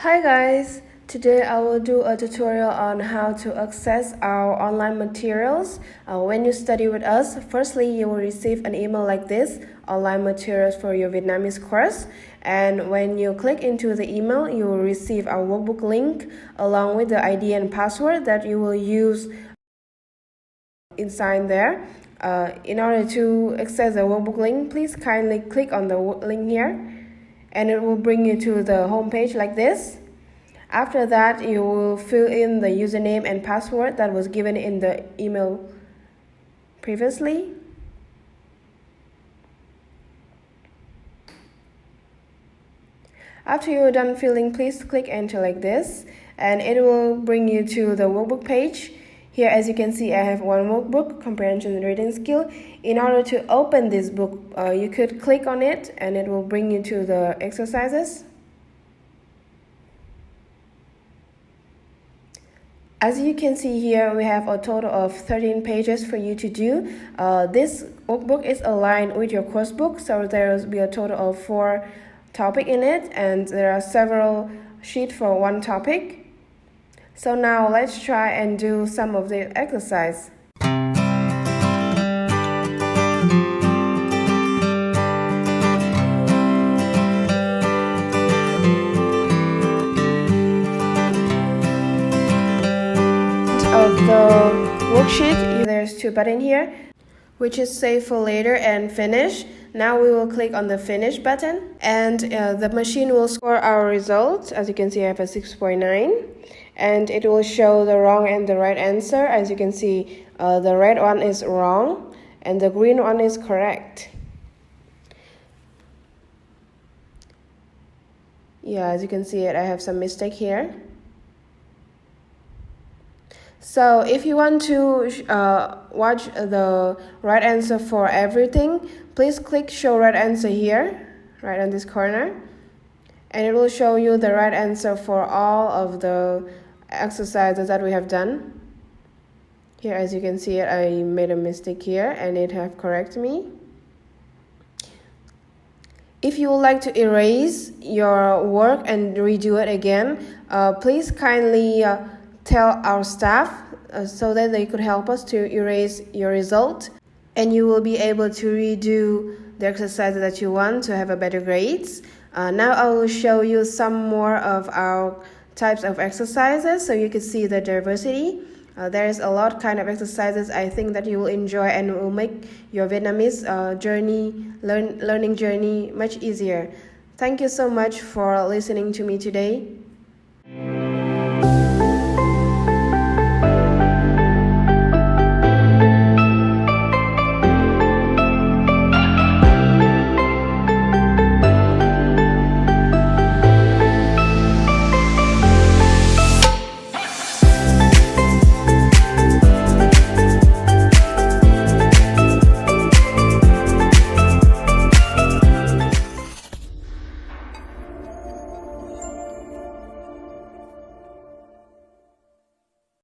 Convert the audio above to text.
Hi guys! Today I will do a tutorial on how to access our online materials. When you study with us, firstly you will receive an email like this, online materials for your Vietnamese course. And when you click into the email, you will receive our workbook link along with the ID and password that you will use inside there. In order to access the workbook link, please kindly click on the link here and it will bring you to the home page like this. After that, you will fill in the username and password that was given in the email previously. After you're done filling, please click enter like this and it will bring you to the workbook page. Here, as you can see, I have one workbook, comprehension and reading skill. In order to open this book, you could click on it and it will bring you to the exercises. As you can see here, we have a total of 13 pages for you to do. This workbook is aligned with your course book, so there will be a total of 4 topics in it, and there are several sheets for one topic. So now let's try and do some of the exercise. Of the worksheet, there's 2 buttons here, which is save for later and finish. Now we will click on the finish button and the machine will score our results. As you can see, I have a 6.9 and it will show the wrong and the right answer. As you can see, the red one is wrong and the green one is correct. Yeah, as you can see it, I have some mistake here. So if you want to watch the right answer for everything, please click show right answer here, right on this corner. And it will show you the right answer for all of the exercises that we have done. Here, as you can see it, I made a mistake here and it have corrected me. If you would like to erase your work and redo it again, please kindly tell our staff so that they could help us to erase your result and you will be able to redo the exercises that you want to have a better grades. Now I will show you some more of our types of exercises so you can see the diversity. There is a lot kind of exercises I think that you will enjoy and will make your Vietnamese learning journey much easier. Thank you so much for listening to me today.